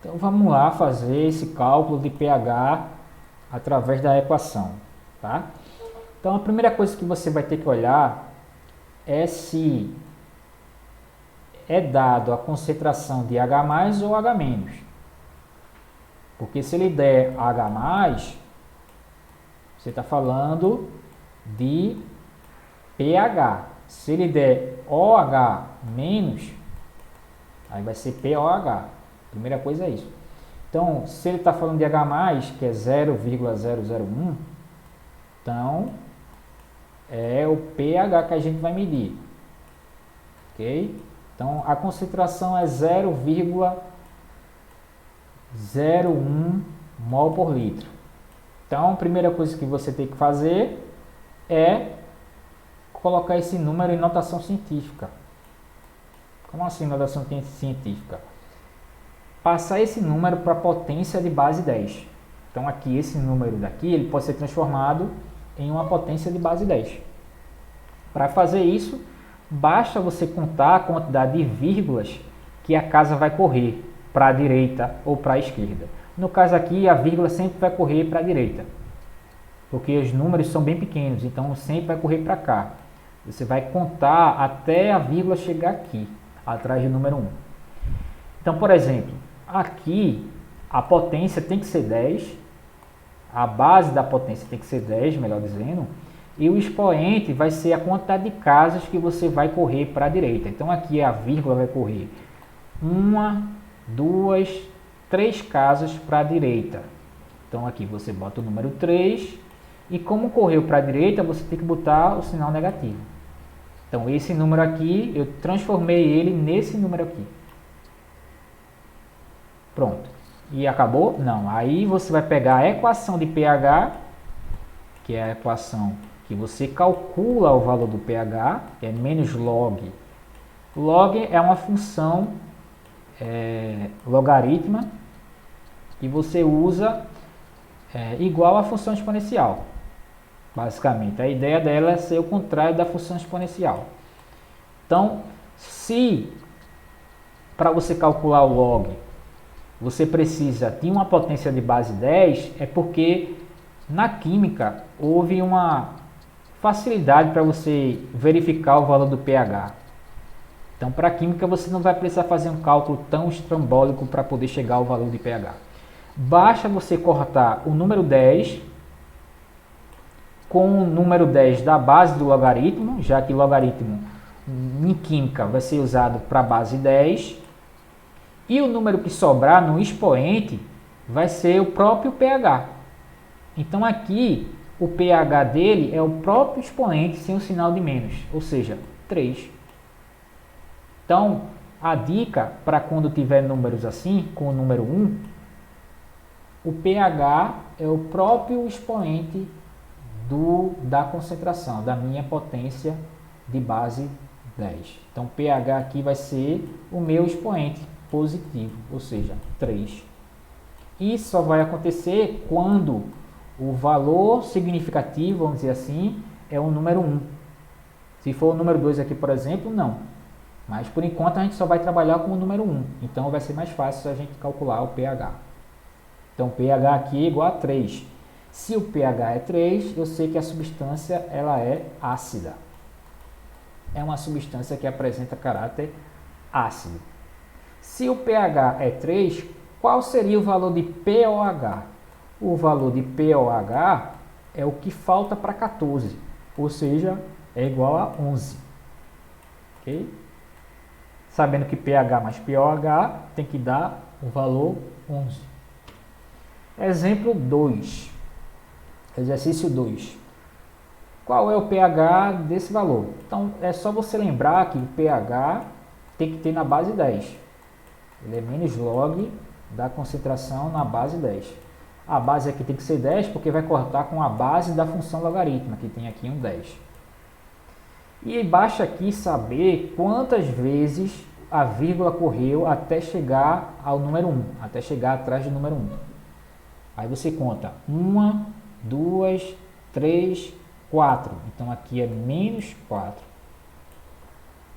Então vamos lá fazer esse cálculo de pH através da equação, tá? Então a primeira coisa que você vai ter que olhar é se é dado a concentração de H+ ou H-. Porque se ele der H+, você está falando de pH. Se ele der OH-, aí vai ser POH. Primeira coisa é isso. Então, se ele está falando de H+, que é 0,001, então é o pH que a gente vai medir. Ok? Então, a concentração é 0,01 mol por litro. Então, a primeira coisa que você tem que fazer é colocar esse número em notação científica. Como assim notação científica? Passar esse número para a potência de base 10. Então, aqui, esse número daqui, ele pode ser transformado em uma potência de base 10. Para fazer isso, basta você contar a quantidade de vírgulas que a casa vai correr para a direita ou para a esquerda. No caso aqui, a vírgula sempre vai correr para a direita, porque os números são bem pequenos, então sempre vai correr para cá. Você vai contar até a vírgula chegar aqui, atrás do número 1. Então, por exemplo, aqui a potência tem que ser 10, a base da potência tem que ser 10, melhor dizendo, e o expoente vai ser a quantidade de casas que você vai correr para a direita. Então, aqui a vírgula vai correr 1, 2, 3 casas para a direita. Então, aqui você bota o número 3, e como correu para a direita, você tem que botar o sinal negativo. Então, esse número aqui, eu transformei ele nesse número aqui. Pronto. E acabou? Não. Aí você vai pegar a equação de pH, que é a equação que você calcula o valor do pH, que é menos log. Log é uma função logarítmica que você usa igual à função exponencial. Basicamente, a ideia dela é ser o contrário da função exponencial. Então, se para você calcular o log, você precisa de uma potência de base 10, é porque na química houve uma facilidade para você verificar o valor do pH. Então, para a química, você não vai precisar fazer um cálculo tão estrambólico para poder chegar ao valor de pH. Basta você cortar o número 10 com o número 10 da base do logaritmo, já que logaritmo em química vai ser usado para a base 10, e o número que sobrar no expoente vai ser o próprio pH. Então aqui o pH dele é o próprio expoente sem o sinal de menos, ou seja, 3. Então a dica para quando tiver números assim, com o número 1, o pH é o próprio expoente da concentração, da minha potência de base 10. Então, pH aqui vai ser o meu expoente positivo, ou seja, 3. Isso só vai acontecer quando o valor significativo, vamos dizer assim, é o número 1. Se for o número 2 aqui, por exemplo, não. Mas, por enquanto, a gente só vai trabalhar com o número 1. Então, vai ser mais fácil a gente calcular o pH. Então, pH aqui é igual a 3. Se o pH é 3, eu sei que a substância ela é ácida. É uma substância que apresenta caráter ácido. Se o pH é 3, qual seria o valor de POH? O valor de POH é o que falta para 14, ou seja, é igual a 11. Ok? Sabendo que pH mais POH tem que dar o valor 11. Exemplo 2. Exercício 2. Qual é o pH desse valor? Então, é só você lembrar que o pH tem que ter na base 10. Ele é menos log da concentração na base 10. A base aqui tem que ser 10 porque vai cortar com a base da função logarítmica, que tem aqui um 10. E basta aqui saber quantas vezes a vírgula correu até chegar ao número 1, até chegar atrás do número 1. Aí você conta 1, 2, 3, 4. Então aqui é menos 4.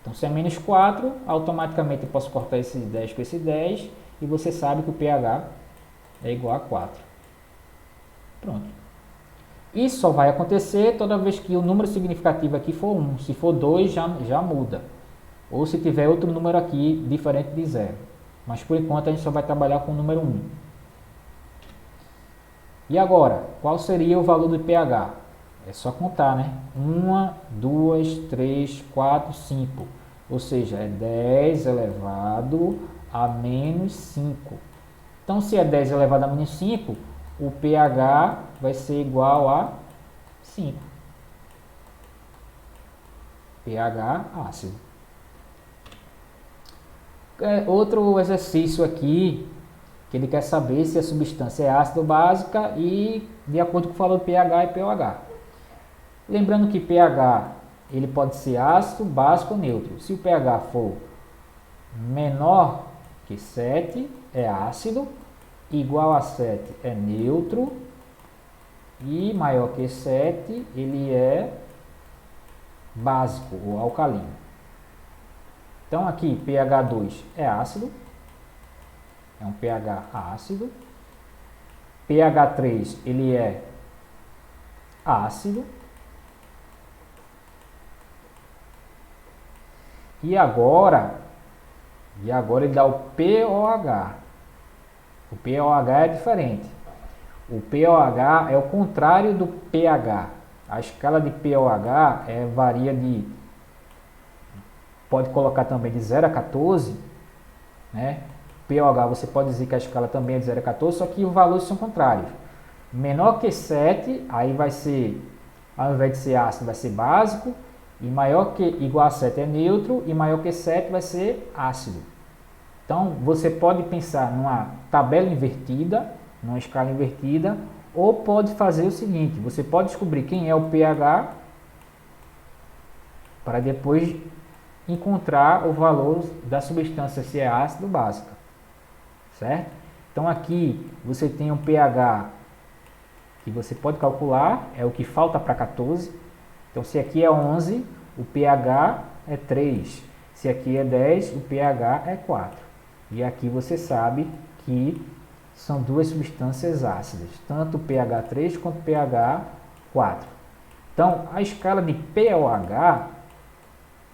Então se é menos 4, automaticamente eu posso cortar esse 10 com esse 10 e você sabe que o pH é igual a 4. Pronto. Isso só vai acontecer toda vez que o número significativo aqui for 1. Se for 2, já muda. Ou se tiver outro número aqui diferente de 0. Mas por enquanto a gente só vai trabalhar com o número 1. E agora, qual seria o valor do pH? É só contar, né? 1, 2, 3, 4, 5. Ou seja, é 10 elevado a menos 5. Então, se é 10 elevado a menos 5, o pH vai ser igual a 5. pH ácido. Outro exercício aqui, que ele quer saber se a substância é ácida ou básica e de acordo com o valor do pH e pOH. Lembrando que pH ele pode ser ácido, básico ou neutro. Se o pH for menor que 7, é ácido, igual a 7 é neutro e maior que 7 ele é básico ou alcalino. Então aqui pH 2 é ácido, é um pH ácido. pH 3 ele é ácido. E agora ele dá o pOH. O pOH é diferente. O pOH é o contrário do pH. A escala de pOH varia de... Pode colocar também de 0 a 14. Né? pOH você pode dizer que a escala também é de 0 a 14, só que os valores são contrários. Menor que 7, aí vai ser, ao invés de ser ácido, vai ser básico. E maior que igual a 7 é neutro, e maior que 7 vai ser ácido. Então, você pode pensar numa tabela invertida, numa escala invertida, ou pode fazer o seguinte, você pode descobrir quem é o pH, para depois encontrar o valor da substância, se é ácido ou básica. Certo? Então, aqui você tem um pH que você pode calcular, é o que falta para 14. Então, se aqui é 11, o pH é 3. Se aqui é 10, o pH é 4. E aqui você sabe que são duas substâncias ácidas, tanto o pH 3 quanto o pH 4. Então, a escala de pOH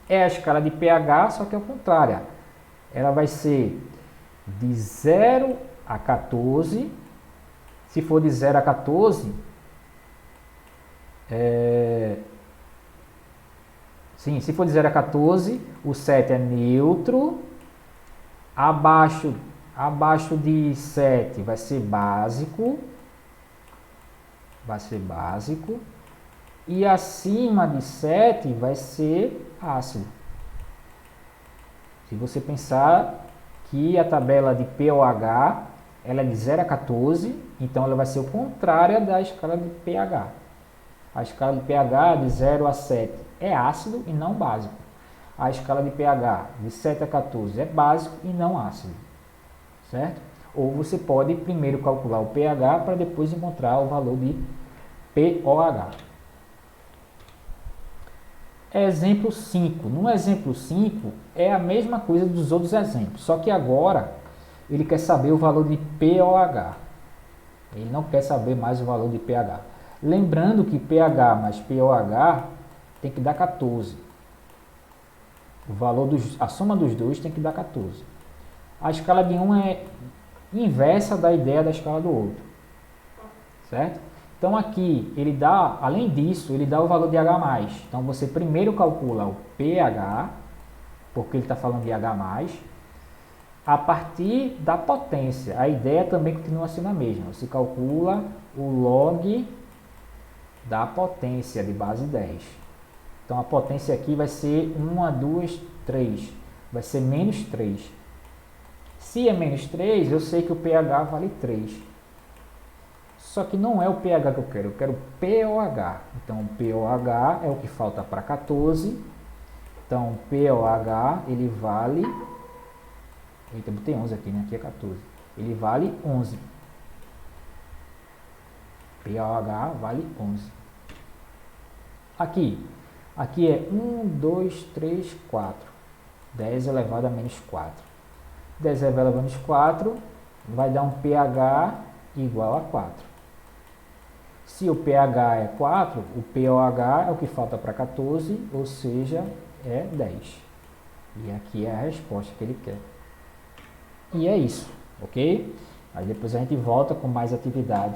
é a escala de pH, só que é o contrário. Ela vai ser de 0 a 14. Se for de 0 a 14, sim, se for de 0 a 14, o 7 é neutro. Abaixo de 7 vai ser básico. E acima de 7 vai ser ácido. Se você pensar que a tabela de pOH ela é de 0 a 14, então ela vai ser o contrário da escala de pH. A escala de pH de 0 a 7 é ácido e não básico. A escala de pH de 7 a 14 é básico e não ácido. Certo? Ou você pode primeiro calcular o pH para depois encontrar o valor de pOH. Exemplo 5. No exemplo 5 é a mesma coisa dos outros exemplos, só que agora ele quer saber o valor de pOH. Ele não quer saber mais o valor de pH. Lembrando que pH mais pOH tem que dar 14. A soma dos dois tem que dar 14. A escala de um é inversa da ideia da escala do outro. Certo? Então aqui, ele dá, além disso, ele dá o valor de H+. Então você primeiro calcula o pH, porque ele está falando de H+, a partir da potência. A ideia também continua sendo a mesma. Você calcula o log da potência de base 10. Então a potência aqui vai ser 1, 2, 3. Vai ser menos 3. Se é menos 3, eu sei que o pH vale 3. Só que não é o pH que eu quero pOH. Então, o pOH é o que falta para 14. Então, o pOH, ele vale... Eita, botei 11 aqui, né? Aqui é 14. Ele vale 11. pOH vale 11. Aqui é 1, 2, 3, 4. 10 elevado a menos 4. 10 elevado a menos 4 vai dar um pH igual a 4. Se o pH é 4, o pOH é o que falta para 14, ou seja, é 10. E aqui é a resposta que ele quer. E é isso, ok? Aí depois a gente volta com mais atividades.